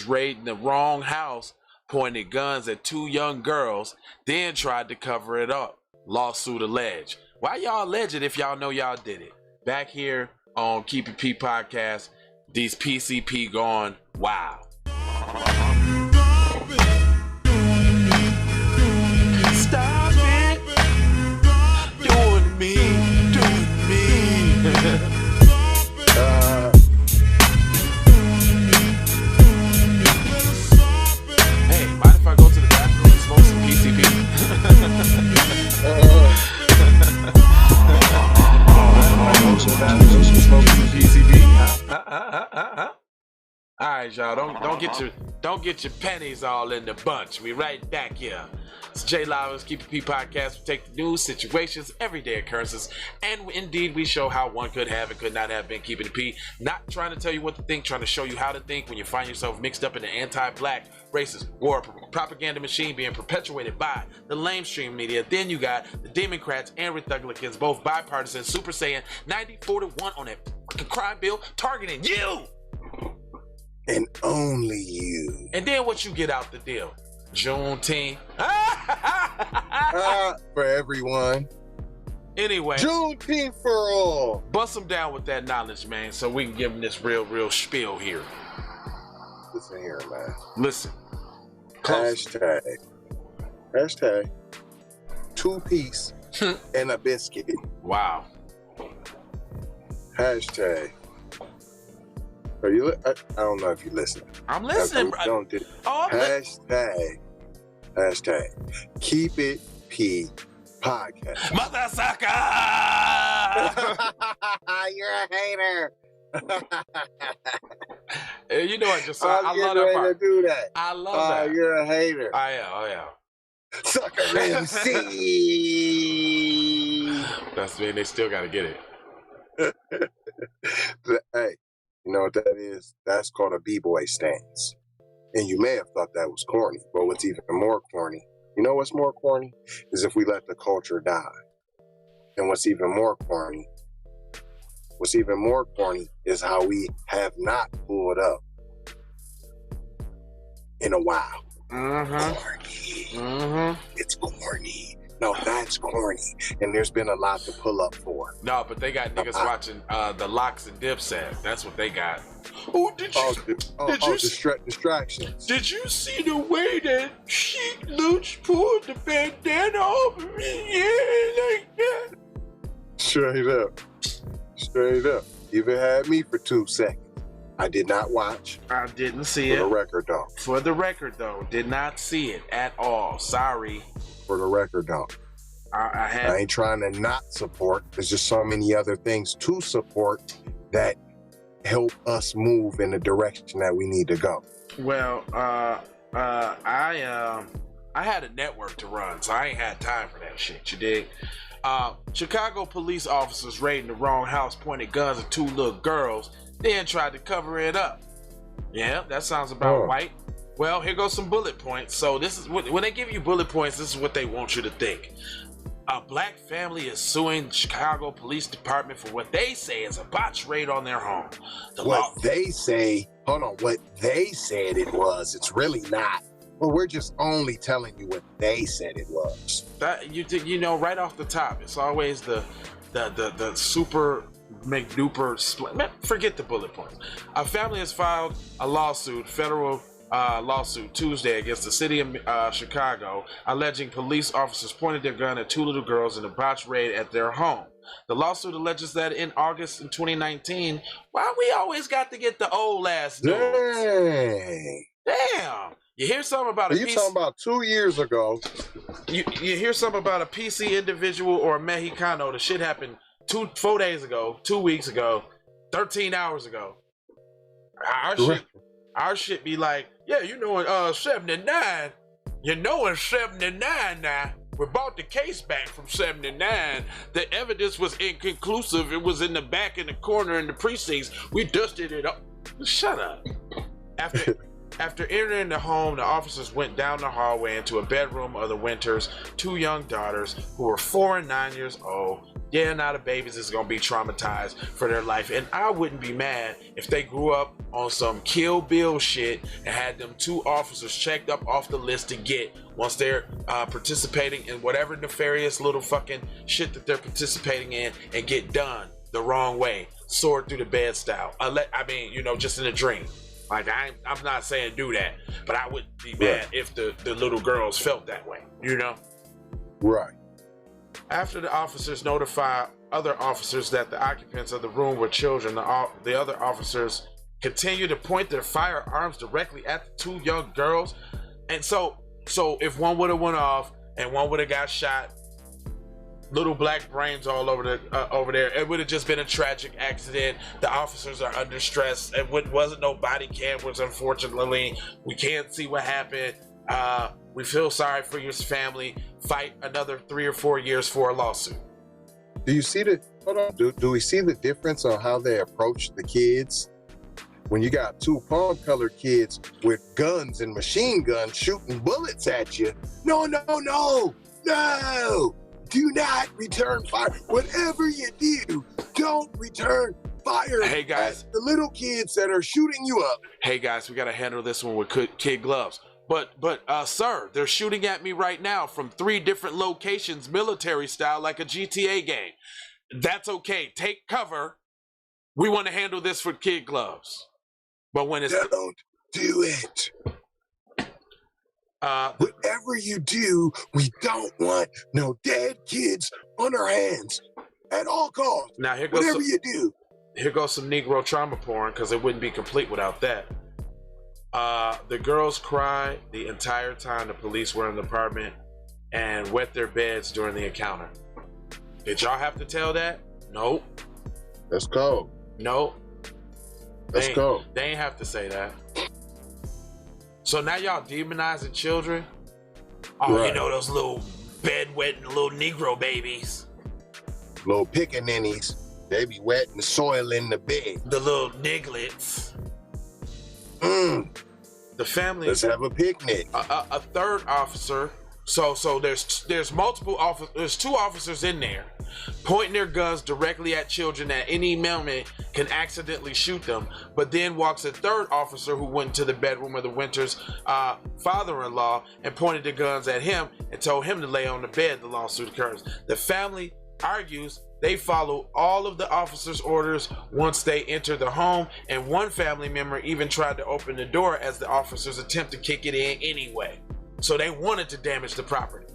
raiding the wrong house, pointed guns at 2 young girls, then tried to cover it up. Lawsuit alleged. Why y'all allege it if y'all know y'all did it? Back here on Keep It P podcast, these PCP going wow. Stop it, doing me. Hey, mind if I go to the bathroom and smoke some PCP? All right, y'all. Don't get your pennies all in the bunch. We right back here. It's J Live's Keep It P podcast. We take the news, situations, everyday occurrences, and indeed we show how one could have and could not have been keeping it P. Not trying to tell you what to think, trying to show you how to think when you find yourself mixed up in the anti-black, racist war propaganda machine being perpetuated by the lamestream media. Then you got the Democrats and Republicans, both bipartisan, super saying 90-41 on that fucking crime bill targeting you. And only you. And then what you get out the deal? Juneteenth. For everyone. Anyway. Juneteenth for all. Bust them down with that knowledge, man, so we can give them this real spiel here. Listen here, man. Listen. Hashtag 2-piece and a biscuit. Wow. Hashtag. Are you? I don't know if you're listening. I'm listening. Don't do. Hashtag Keep It P podcast. Mother sucker! You're a hater. You know what? Just I love that part. Do that. I love that. You're a hater. I am. Oh yeah. Sucker MC. That's mean they still gotta get it. Hey. You know what that is? That's called a b-boy stance. And you may have thought that was corny, but what's even more corny, you know what's more corny? Is if we let the culture die. And what's even more corny is how we have not pulled up in a while. Mm-hmm. Corny. Mm-hmm. It's corny. No, that's corny. And there's been a lot to pull up for. No, but they got niggas watching the Locks and Dipset. That's what they got. Oh, distractions. Did you see the way that Sheik Luch pulled the bandana over me? Yeah, like that. Straight up. Even had me for 2 seconds. I did not watch. I didn't see it. For the record, though. Did not see it at all. Sorry. For the record, though. I ain't trying to not support. There's just so many other things to support that help us move in the direction that we need to go. Well, I had a network to run, so I ain't had time for that shit. You dig? Chicago police officers raiding the wrong house, pointed guns at 2 little girls, then tried to cover it up. Yeah, that sounds about right. Well, here goes some bullet points. So this is when they give you bullet points, this is what they want you to think. A black family is suing the Chicago Police Department for what they say is a botched raid on their home. What they said it was, it's really not. Well, we're just only telling you what they said it was. That you know right off the top, it's always the super McDuper split. Forget the bullet points. A family has filed a federal lawsuit Tuesday against the city of Chicago, alleging police officers pointed their gun at 2 little girls in a botched raid at their home. The lawsuit alleges that in August in 2019, why we always got to get the old ass dudes? Damn. You hear something about you talking about 2 years ago. You hear something about a PC individual or a Mexicano. The shit happened 4 days ago, 2 weeks ago, 13 hours ago. Our shit be like, yeah, you know in 79, in 79 now, we bought the case back from 79. The evidence was inconclusive. It was in the back in the corner in the precincts. We dusted it up. Shut up. After entering the home, the officers went down the hallway into a bedroom of the Winters' 2 young daughters who were 4 and 9 years old. Yeah, now the babies is gonna be traumatized for their life, and I wouldn't be mad if they grew up on some Kill Bill shit and had them 2 officers checked up off the list to get once they're participating in whatever nefarious little fucking shit that they're participating in and get done the wrong way, sword through the bed style. I mean, you know, just in a dream. Like, I'm not saying do that, but I wouldn't be mad if the little girls felt that way, you know? Right. After the officers notify other officers that the occupants of the room were children, the other officers continue to point their firearms directly at the 2 young girls. And so if one would have went off and one would have got shot, little black brains all over there, it would have just been a tragic accident. The officers are under stress. It wasn't no body cameras, unfortunately. We can't see what happened. We feel sorry for your family. Fight another 3 or 4 years for a lawsuit. Do you see do we see the difference on how they approach the kids? When you got 2 palm-colored kids with guns and machine guns shooting bullets at you. No. Do not return fire. Whatever you do, don't return fire. Hey guys, at the little kids that are shooting you up. Hey guys, we gotta handle this one with kid gloves. But sir, they're shooting at me right now from 3 different locations, military style, like a GTA game. That's okay. Take cover. We want to handle this with kid gloves. But when it's don't do it. Whatever you do, we don't want no dead kids on our hands at all costs. Now here goes whatever you do. Here goes some Negro trauma porn, because it wouldn't be complete without that. The girls cry the entire time the police were in the apartment and wet their beds during the encounter. Did y'all have to tell that? Nope. Let's go. Nope. Let's go. They ain't have to say that. So now y'all demonizing children? Oh, right. You know those little bed-wetting little Negro babies. Little pickaninnies. They be wetting soil in the bed. The little nigglets. The family. Let's have a picnic. A 3rd officer. So there's multiple officers. There's 2 officers in there, pointing their guns directly at children at any moment can accidentally shoot them. But then walks a 3rd officer who went to the bedroom of the Winters' father-in-law and pointed the guns at him and told him to lay on the bed. The lawsuit occurs. The family argues they follow all of the officers' orders once they enter the home, and one family member even tried to open the door as the officers attempt to kick it in anyway. So they wanted to damage the property.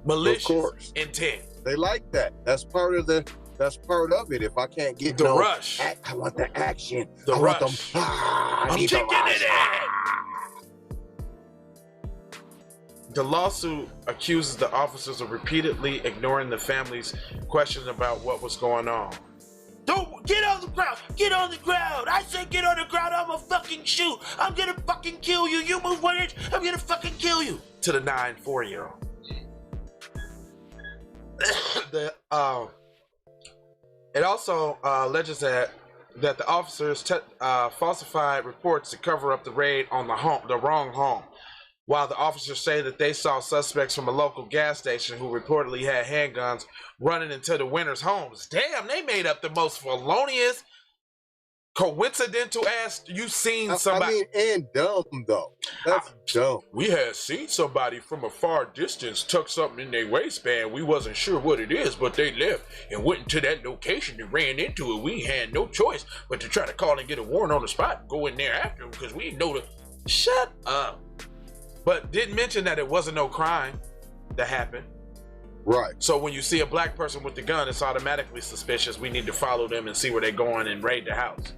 Malicious intent. They like that. That's part of it. If I can't get the rush, I want the action. The rush. I'm kicking it in. The lawsuit accuses the officers of repeatedly ignoring the family's questions about what was going on. Don't get on the ground! Get on the ground! I said get on the ground, I'ma fucking shoot! I'm gonna fucking kill you! You move 1 inch, I'm gonna fucking kill you! To the 4-year-old. It also alleges that the officers falsified reports to cover up the raid on the wrong home. While the officers say that they saw suspects from a local gas station who reportedly had handguns running into the Winters' homes. Damn, they made up the most felonious, coincidental ass you seen somebody. I mean, and dumb though. That's dumb. We had seen somebody from a far distance tuck something in their waistband. We wasn't sure what it is, but they left and went into that location and ran into it. We had no choice but to try to call and get a warrant on the spot and go in there after them because we didn't know the. Shut up. But didn't mention that it wasn't no crime that happened. Right. So when you see a black person with the gun, it's automatically suspicious. We need to follow them and see where they're going and raid the house.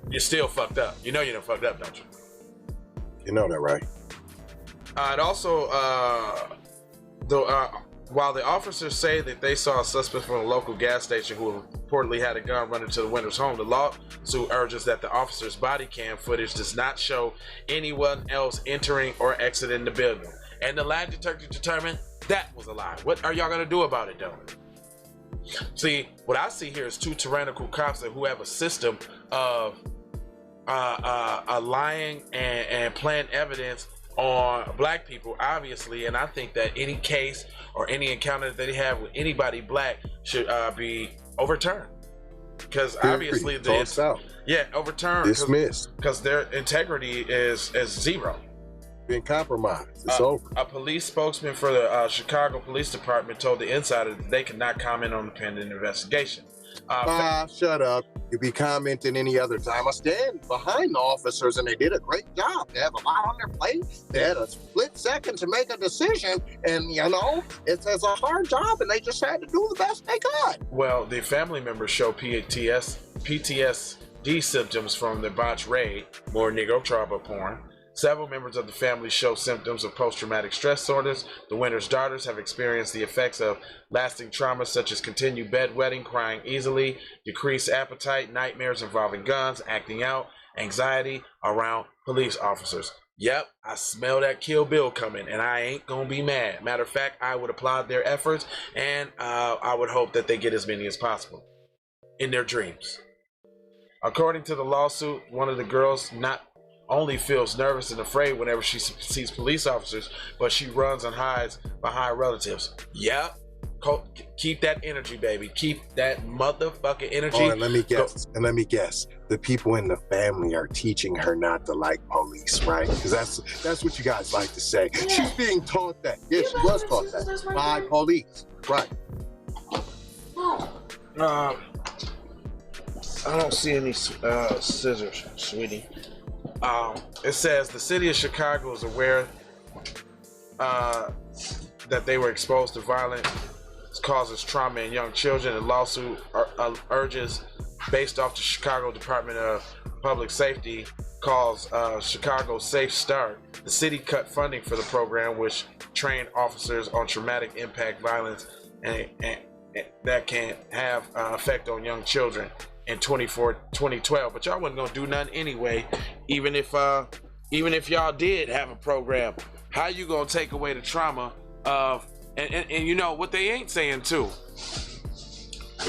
You're still fucked up. You know you're fucked up, don't you? You know that, right? It also, while the officers say that they saw a suspect from a local gas station who reportedly had a gun running to the Winters' home, the lawsuit urges that the officer's body cam footage does not show anyone else entering or exiting the building. And the lie detector determined that was a lie. What are y'all gonna do about it, though? See, what I see here is 2 tyrannical cops who have a system of lying and plant evidence on black people, obviously, and I think that any case or any encounter that they have with anybody black should be overturned. Because obviously, overturned. Dismissed. Because their integrity is zero. Been compromised. It's over. A police spokesman for the Chicago Police Department told the Insider that they could not comment on the pending investigation. Shut up. You be commenting any other time. I stand behind the officers, and they did a great job. They have a lot on their plate. They had a split second to make a decision, and, you know, it's a hard job, and they just had to do the best they could. Well, the family members show PTSD symptoms from the botched raid, more Negro trauma porn. Several members of the family show symptoms of post-traumatic stress disorders. The Winter's daughters have experienced the effects of lasting trauma such as continued bedwetting, crying easily, decreased appetite, nightmares involving guns, acting out, anxiety around police officers. Yep, I smell that Kill Bill coming, and I ain't gonna be mad. Matter of fact, I would applaud their efforts, and I would hope that they get as many as possible in their dreams. According to the lawsuit, one of the girls not only feels nervous and afraid whenever she sees police officers, but she runs and hides behind relatives. Yep. Keep that energy, baby. Keep that motherfucking energy. Oh, and let me guess. The people in the family are teaching her not to like police, right? Because that's what you guys like to say. Yeah. She's being taught that. Yeah, she was taught that by police. Right. I don't see any scissors, sweetie. It says the city of Chicago is aware that they were exposed to violent causes trauma in young children. The lawsuit urges, based off the Chicago Department of Public Safety, calls Chicago Safe Start. The city cut funding for the program, which trained officers on traumatic impact violence and that can have effect on young children in 2012, but y'all wasn't gonna do nothing anyway. Even if y'all did have a program, how you gonna take away the trauma of and you know what they ain't saying too,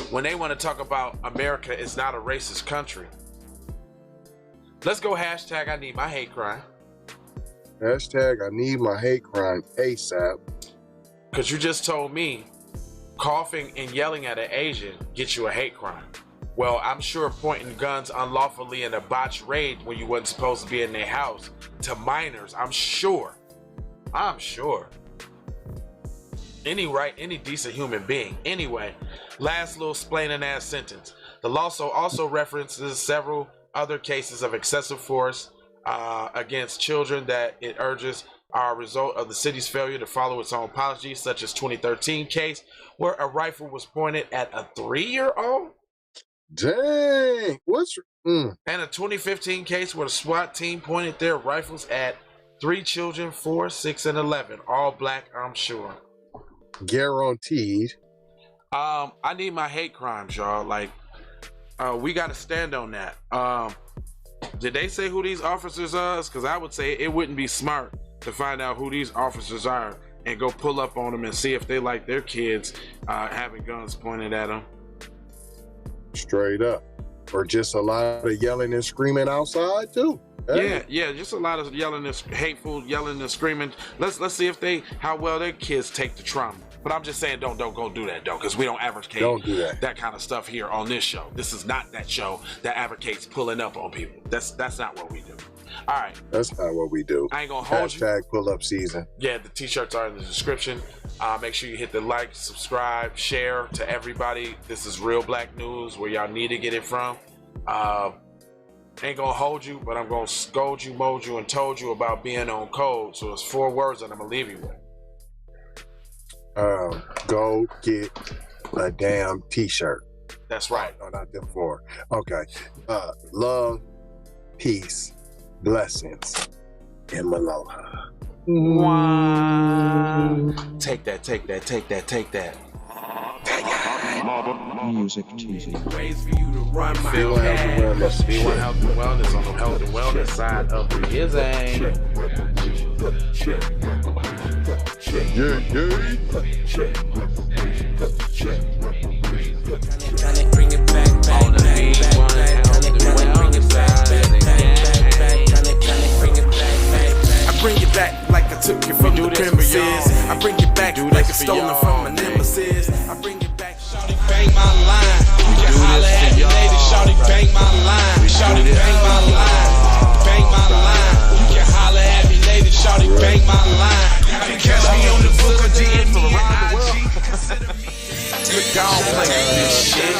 when they want to talk about America is not a racist country. Let's go hashtag I need my hate crime. Hashtag I need my hate crime ASAP. Because you just told me coughing and yelling at an Asian gets you a hate crime. Well, I'm sure pointing guns unlawfully in a botched raid when you wasn't supposed to be in their house to minors, I'm sure. Any decent human being. Anyway, last little splaining ass sentence. The lawsuit also references several other cases of excessive force against children that it urges are a result of the city's failure to follow its own policies, such as 2013 case where a rifle was pointed at a 3-year-old. Dang, And a 2015 case where the SWAT team pointed their rifles at 3 children, 4, 6, and 11, all black, I'm sure. Guaranteed. I need my hate crimes, y'all. Like, we got to stand on that. Did they say who these officers are? Because I would say it wouldn't be smart to find out who these officers are and go pull up on them and see if they like their kids having guns pointed at them. Straight up. Or just a lot of yelling and screaming outside too. Hey. Yeah, just a lot of yelling and hateful yelling and screaming. Let's see if how well their kids take the trauma. But I'm just saying, don't go do that, though, because we don't advocate that kind of stuff here on this show. This is not that show that advocates pulling up on people. That's not what we do. All right. That's not what we do. I ain't gonna hold you. Hashtag pull up season. Yeah, the t-shirts are in the description. Make sure you hit the like, subscribe, share to everybody. This is real black news where y'all need to get it from. Ain't gonna hold you, but I'm gonna scold you, mold you, and told you about being on code. So it's 4 words that I'm gonna leave you with. Go get a damn t-shirt. That's right. No, not them 4. Okay. Love, peace, blessings, and Maloha. Wow. Take that. Music TV. Ways for you to run my cash. B1 Health and Wellness on the health and wellness side of the gizang. Bring it back, On the B1 Health and Wellness side of the gang. bring it back. back like I took it from the premises. I bring it back like it's stolen from my nemesis. I bring it back. Shawty bang my line. You can holler at me later. Shawty bang my line. Shawty bang my line. Bang my line. You can holler at me later. Shawty bang my line. You can catch me on the book or DM me on IG. Look, I don't play with this shit.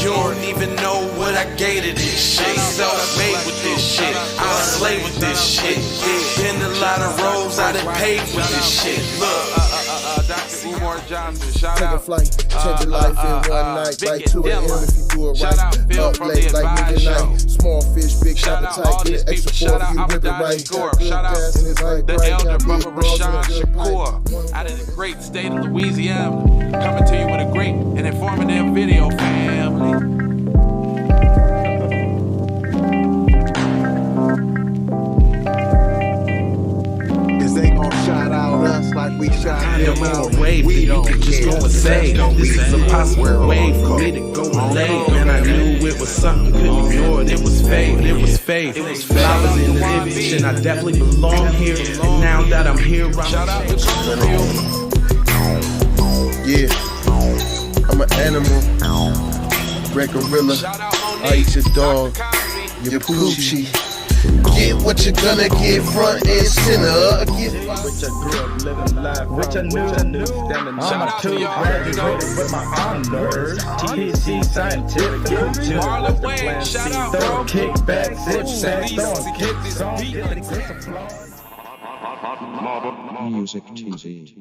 You don't even know what I gave to this shit. Self-made with this shit. I slay with this shit. Been a lot of roads I done paved with this shit. Look. Dr. Umar Johnson, shout Take out. a flight, change your life in one night. Like 2 a.m. if you do it right. Up late like midnight. Small fish, big appetite. Get extra for if you whip it right. Shout out the elder brother Rashawn Shakur out of the great state of Louisiana, coming to you with a great and informative video, family. They gon' shout out us like we shot them out. Wave that you can just go and say. This is a possible way for me to go and lay. Man, I knew it was something, couldn't ignore it. It was faith, it was faith. Flowers in the image, and I definitely belong here. And now that I'm here, shout out to yeah, I'm an animal, red gorilla. I eat your dog, your poochie. Get what you're gonna get, front and center. Which I grew up living life, which I knew. I'm a two graduated with my honors. THC scientific, Marlon Wayne, shout out, bro. Kickback, sit back, throwing kicks, Music TV.